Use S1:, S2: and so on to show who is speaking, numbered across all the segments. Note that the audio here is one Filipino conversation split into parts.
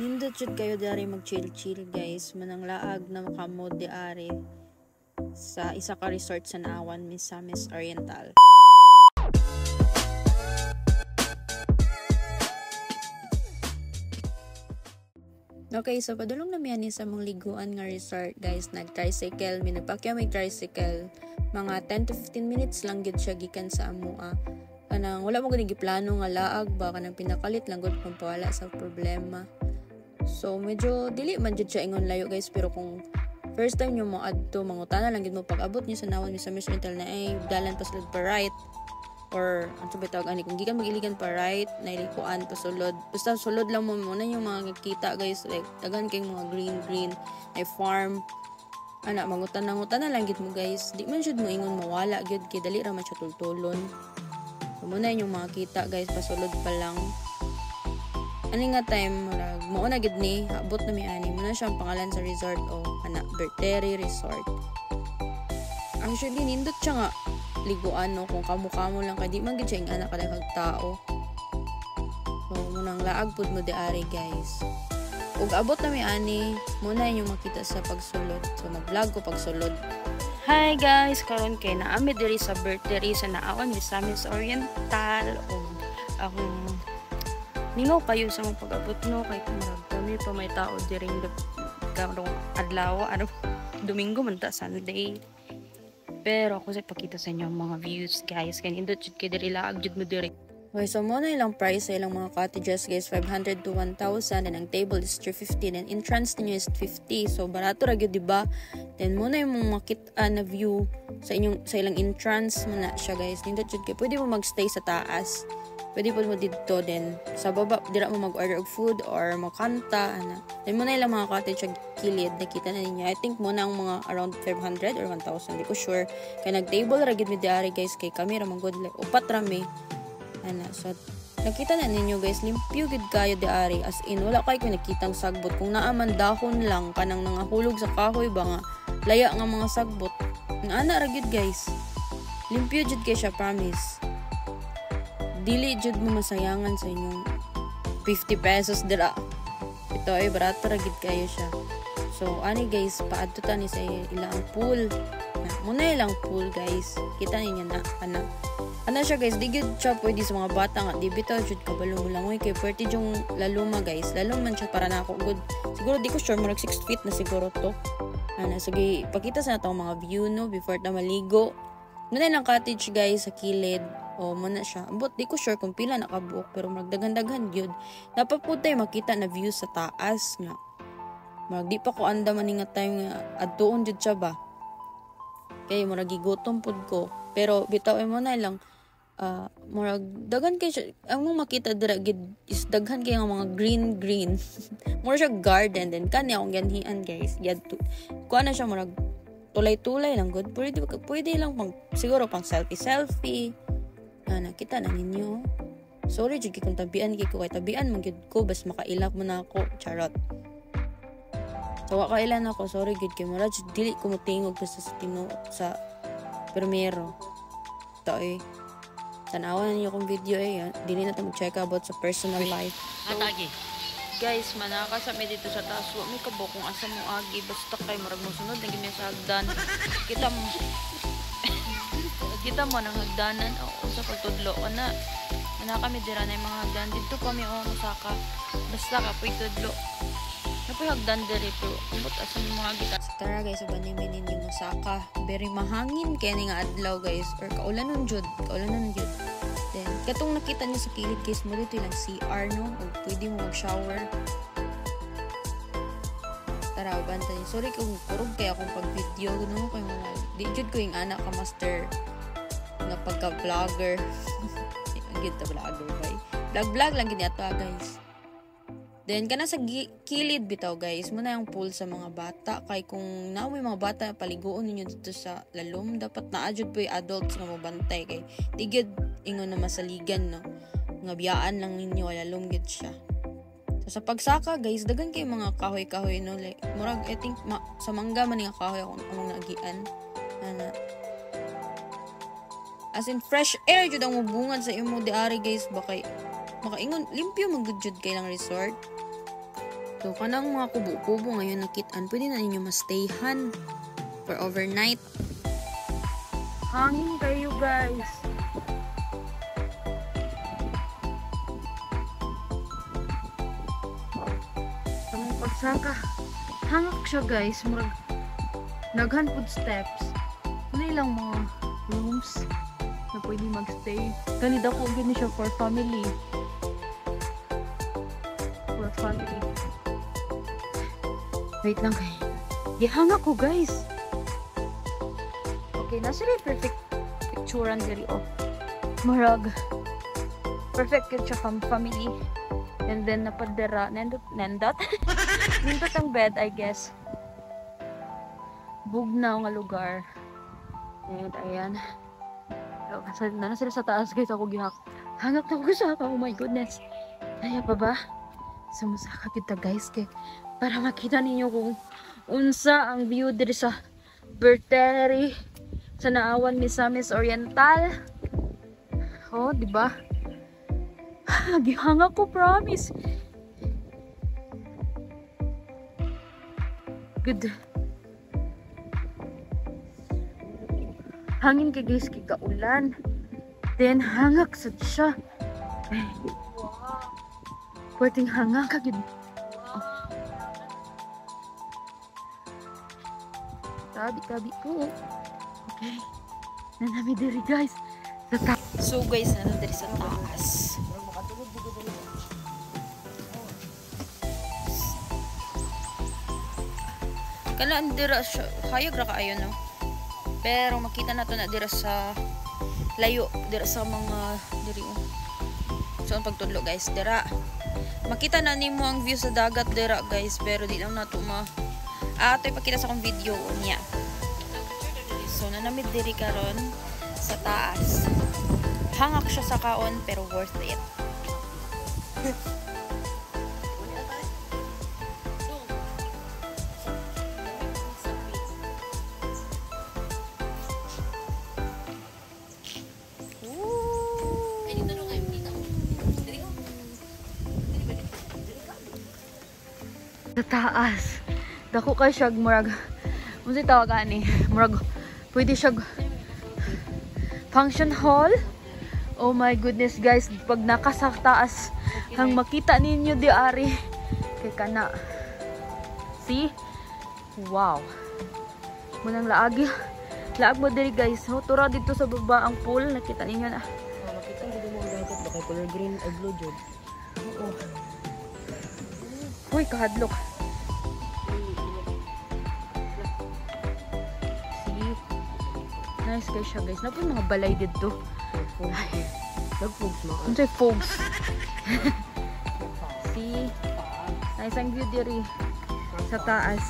S1: Nindot jud kayo dari mag-chill-chill guys, manang laag na makamod di ari sa isa ka resort sa Naawan, Misamis Oriental. Okay, so padulong na miyan sa mga liguan nga resort guys, nag-tricycle, minapakyaw may tricycle, mga 10 to 15 minutes lang gid siya gikan sa amua. Kanang wala mo gani giplano nga laag ba kanang pinakalit lang gud pampawala sa problema. So medyo dili man jud siya ingon layo guys, pero kung first time nyo mo adto mangutana lang gid mo pag-abot niyo sa Naawan Misamis Oriental na ay dalan pa sulod pa right, or ano ba tawag ani, kung gikan mag-iligan pa right na ilikuan pa sulod, basta sulod lang mo muna yung mga kita guys, like dagan kay mga green ay farm ana mangutan-ngutan na lang gid mo guys, di man jud mo ingon mawala gid kay dali ra man siya tultulon. So muna yung mga kita guys, pasulod pa lang ani nga time mao na gid ni abot na mi ani mo na siyang pangalan sa resort o ana Berteri Resort. Actually nindot siya nga liguan no, kung kamo lang kay di man gid siya ing anak kada kag tao. So munang laag pud mo di ari guys. Ug abot na mi ani muna yung makita sa pagsulod. So mag-vlog ko pagsulod. Hi guys, karon kay naami diri sa Berteri sa Naawan Misamis Oriental. Og akong ningaw kayo sa mga pag-abot no, kay kami pa may tao diring karong adlaw, ano Domingo man ta, Sunday. Pero ako sa pakita sa inyo ang mga views guys, kaya indot jud kay diri laag jud mo diri. Okay, so mo na ilang price sa ilang mga cottages guys, 500 to 1,000, and ang table is 350 and entrance niyo is 50. So barato ra gyud, di ba? Then mo na yung makita na view sa ilang entrance mo na siya guys. Indot jud kay pwede mo magstay sa taas. Pwede po mo dito din sa baba, dira mo mag-order of food or makanta ana. Then mo na ilang mga cottage sa kilid, nakita na ninyo. I think mo na ang mga around 500 or 1,000, di ko sure. Kaya nag-table ra gid mi diari guys, kay kami ra man good like upat ra mi. Ana, so nakita na ninyo guys, limpyo gid kayo diari, as in wala kay ko nakitang sagbot. Kung naa man dahon lang kanang nangahulog sa kahoy ba nga laya nga mga sagbot, nga ana ra gid guys. Limpyo jud kay siya, promise. Dili jud mo masayangan sa inyong 50 pesos dira. Ito ay barato ra gid kayo siya. So ani guys, paadto ta ni sa ilang pool. Muna ilang pool guys. Kita ninyo na ana siya guys, di gid siya pwede sa mga bata nga. Di bitaw jud kabalo mo lang kay pwede jung laluma guys. Lalo man siya para nako good. Siguro di ko sure murag 6 feet na siguro to. Ana, sige, pakita sa natong mga view no before ta maligo. Muna ilang cottage guys sa kilid. O muna siya. Ambot di ko sure kung pila nakabuok, pero magdagan-dagan gyud. Dapat po tayo makita na view sa taas nga. Marag di pa ko anda man nga time nga adtuon jud siya ba. Kay murag gigutom pud ko. Pero bitaw mo na lang murag dagan kay siya. Ang mo makita dira gid is daghan kay nga mga green. Mura siya garden din kani akong ganhian guys. Yadto. Kuha na siya murag tulay-tulay lang good. Pwede lang pang siguro pang selfie. Nakita na ninyo. Sorry jud kung tabian kay ko, kay tabian man gyud ko bas makailap mo na ako, charot. So wakailan ako, sorry gud kay mura jud dili ko motingog basta sa primero. To tanawan niyo kong video dili na ta mag-check about sa personal life.
S2: Atagi. Guys, manaka sa mi dito sa taas. Wa mi kabok kung asa mo agi, basta kay murag mo sunod na gini sa hagdan. Kita mo nang hagdanan o sa pagtudlo ana kami dira na yung mga hagdan dito kami musaka basta kapoy tudlo napoy hagdan diri pero ambot asa mga kita.
S1: Tara guys, abanin mi ninyo Musaka, very mahangin kay ni nga adlaw guys, or kaulanon jud. Then katong nakita niyo sa kilid guys, mo dito ilang CR no, o pwede mo mag-shower. Tara bantay, sorry kung kurog kay akong pag-video no, kay mga di jud ko yung anak ka master nga pagka-vlogger. Gid ta vlogger bay. Vlog lang gid ato guys. Then kana sa kilid bitaw guys, muna yung pool sa mga bata, kay kung naoy mga bata paliguon ninyo dito sa lalom, dapat naa jud poy adults nga mobantay kay di gid ingon na masaligan no. Nga biyaan lang ninyo lalom gid siya. So sa pagsaka guys, dagan kay mga kahoy no, like murag I think sa mangga man nga kahoy akong nagian. As in fresh air jud ang mubungad sa imo diari guys, bakay makaingon limpyo man gud jud kay lang resort. So, kanang mga kubo-kubo ngayon nakitaan, pwede na ninyo ma-stayhan for overnight. Hangin kayo, guys. Ang pagsaka, hangak siya, guys. Murag, naghan food steps. Ano ilang mga rooms na pwede magstay. Ganito ko, gini siya for family. For family. Wait lang kayo. Gihanga ko, guys. Okay, nasa rin perfect picturean diri oh. Marag. Perfect yun siya family. And then napadara. Nindot? Nindot ang bed, I guess. Bugnaw nga lugar. And ayan. Na sila sa taas, guys. Ako gihak. Hangak na ko sa ako. Oh my goodness. Kaya pa ba? Sumusaka kita, guys. Kaya para makita ninyo kung unsa ang view diri sa Berteri sa naawan Misamis Oriental. Oh, di ba? Gihanga ko, promise. Good. Hangin kay guys, kay kaulan. Then hangak sad siya. Pwedeng hangak kagid. Tabi ko. Okay. Nanami diri guys. So guys, nanami diri sa taas. Kana andira siya. Hayag ra kaayo no. Pero makita na to na dira sa layo, dira sa mga diri. So ang pagtudlo guys, dira. Makita na nimo ang view sa dagat dira guys, pero di lang nato ito'y pakita sa akong video niya. So, nanamid diri karon sa taas. Hangak siya sa kaon, pero worth it. Sa taas. Dako kay siya murag unsa tawagan ni murag pwede siya function hall. Oh my goodness guys, pag nakasa taas hang makita ninyo di ari kay kana. See? Wow. Munang laag mo diri guys. So, tura dito sa baba ang pool, nakita ninyo na.
S3: Makita mo mo ang dagat baka color green or blue jud.
S1: Oo. Uy, kahadlok. Nice guys siya guys. Napun mga balay dito.
S3: Nag-fogs mo.
S1: Unsay fogs? See? Nice ang view diri sa taas.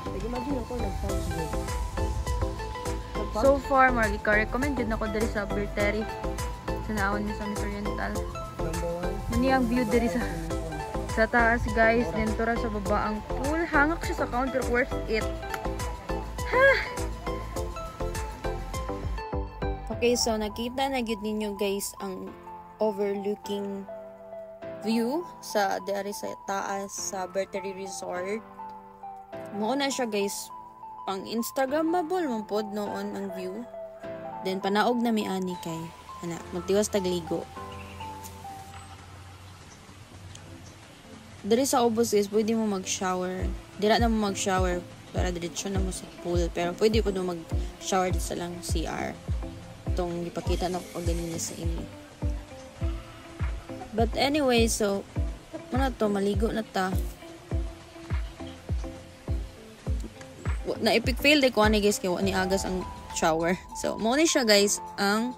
S3: Imagine ako nag-fogs mo.
S1: So far, marami ka-recommended na ko diri sa Berteri. Sa naon ni Misamis Oriental. Muni ang view diri sa taas guys. Then tura sa baba ang pool. Hangak siya sa counter, worth it. Ha! Okay, so nakita na gyud ninyo guys ang overlooking view sa dari sa taas sa Berteri Resort. Mao na siya guys. Pang Instagrammable man pod noon ang view. Then panaog na mi ani kay ana magtiwas tagligo. Diri sa ubos guys, pwede mo mag-shower. Dira na mo mag-shower para diretso na mo sa pool. Pero pwede po mo mag-shower dito sa lang CR. Itong ipakita na ko ganina sa inyo. But anyway, so muna to, maligo na ta. Na epic fail day ko ani guys kay ni agas ang shower. So mo ni siya guys ang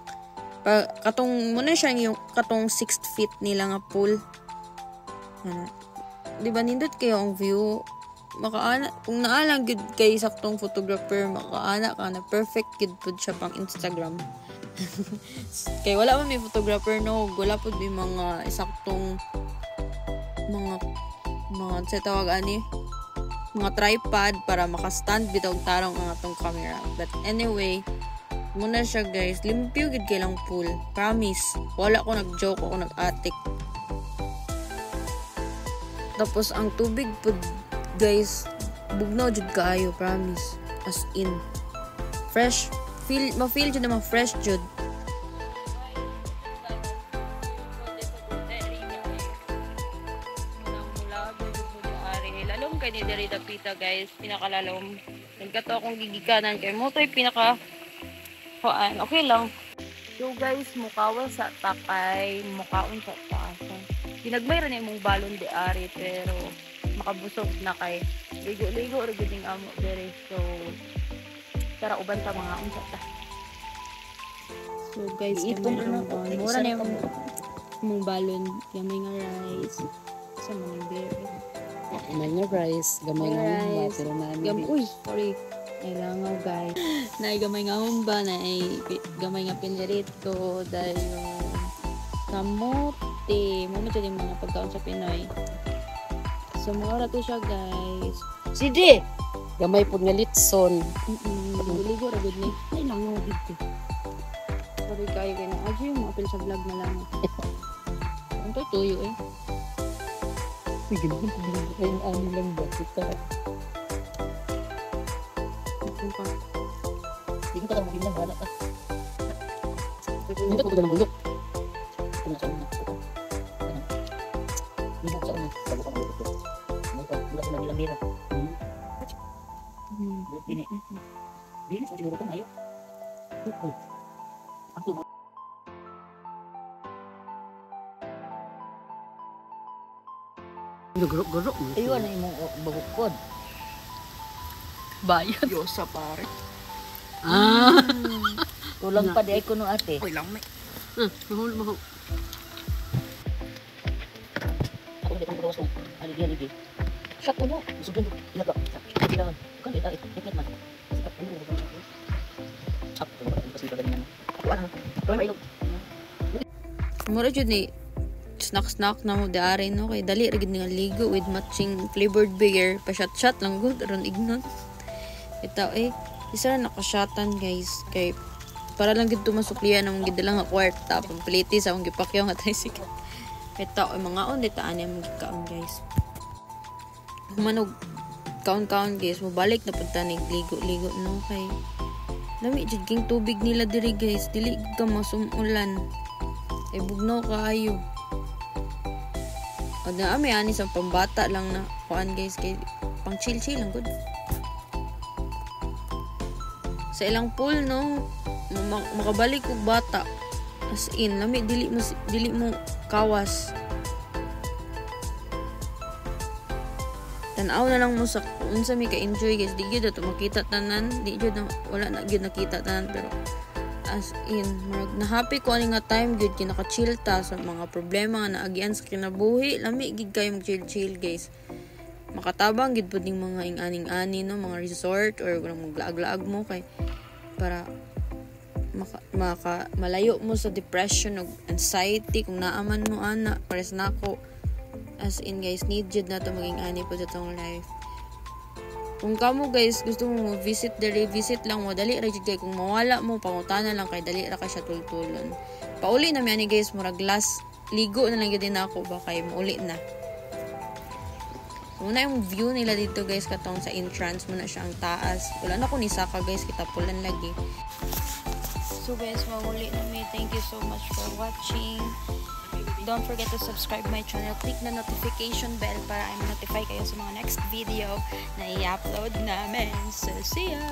S1: katong mo na siya yung katong 6th feet nila nga pool. Di ba nindot kayo ang view? Makaana kung naalang gud kay saktong photographer, makaana ka na perfect gud pud siya pang Instagram. Kay wala man may photographer no, wala pud may mga saktong mga sa tawag ani mga tripod para maka-stand bitaw tarong ang atong camera. But anyway, muna siya guys, limpyo gud kay lang pool. Promise, wala ko nag-joke, ako nag-atik. Tapos ang tubig po guys, bugnaw jud kaayo, promise. As in fresh, ma-feel jud na fresh jud.
S2: Lalong kay ni Derrida Pita guys, pinakalalom. Nagkato akong gigikanan kay mo to'y pinaka hoan. Okay lang. So guys, mukawa sa takay, mukaon sa taasan. Pinagmay rin yung balon di ari, pero makabusog na kay ligo-ligo rin yung amo dere. So, tara uban ta mga unsa ta.
S1: So guys, gamay na mura na yung balon, gamay nga rice. Sa mga berry.
S3: Gamay nga rice, gamay nga humba, pero namin.
S1: Uy, sorry. Ay langaw guys. Na gamay nga humba, na gamay nga pinirito, dahil yung kamote. Muna siya yung mga pagkaon sa Pinoy. So, mura to siya guys.
S3: Sidi! Gamay po nga litson.
S1: Ligo ra gud ni.
S3: Ay, langaw dito.
S1: Sorry kayo kay na. Adyo yung apil sa vlog na lang. Ang tuyo eh.
S3: Uy, gano'n po lang. Ay, ano lang ba? Ito. Hindi ko ka lang wala ka. Hindi ko ka lang bulok. Ano sa una? Hindi ko sa una. Bago ka bulok. May bulok na nilang mira. Bini. Bini, siguro ka ngayon. Ang tubo. Gurok-gurok.
S4: Ayun na imong bagukod.
S2: Bayad.
S1: Yosa pare.
S4: Tulang pa di ay kuno ate.
S1: Uy lang may.
S3: Mahal.
S4: Ako hindi kong bawas mo. Aligi. Shot mo no. Isugin ko. Ilaga. Kailangan. Kan dito ikit man. Sikap mo. Ako kasi ganyan. Ako ano. Tuloy mailog.
S1: Mura jud ni snack na mo daari no kay dali ra gid nga ligo with matching flavored beer, pa shot lang gud aron ignon. Ito isa na nakashatan guys kay para lang gid tumasuklian namong gid lang nga kwarta pagpiliti sa akong gipakyaw nga tricycle. Ito mga on dito ani among gikaon guys. Humanog kaon guys, mobalik na pud tanig ligo no kay lami jud king tubig nila diri guys, dili ka masumulan. Ay bugnaw kaayo. O na may ani sa pambata lang na kuan guys kay pang chill lang good. Sa ilang pool no makabalik og bata as in lami dili mo kawas. Tanaw na lang mo sa unsa mi ka enjoy guys, di gyud ato makita tanan, di gyud na wala na gyud nakita tanan pero as in na happy ko ani nga time gyud kay naka-chill ta sa mga problema nga naagian sa kinabuhi, lami gid kayo mag-chill guys. Makatabang gid pud ning mga ing-aning-ani no, mga resort or maglaag-laag mo kay para malayo mo sa depression o anxiety kung naaman mo ana pares nako. As in guys, need jud na to maging ani po sa tong life. Kung kamo guys gusto mo visit lang mo, dali ra jud kay kung mawala mo pangutana lang kay dali ra ka siya tultulon. Pauli na mi ani guys, murag last ligo na lang gyud din ako ba kay mauli na. So, muna yung view nila dito guys katong sa entrance muna siya ang taas. Wala na ko ni saka guys, kita pulan lagi. So guys, mauli na mi. Thank you so much for watching. Don't forget to subscribe my channel. Click the notification bell para i-notify kayo sa mga next video na i-upload namin. So, see ya!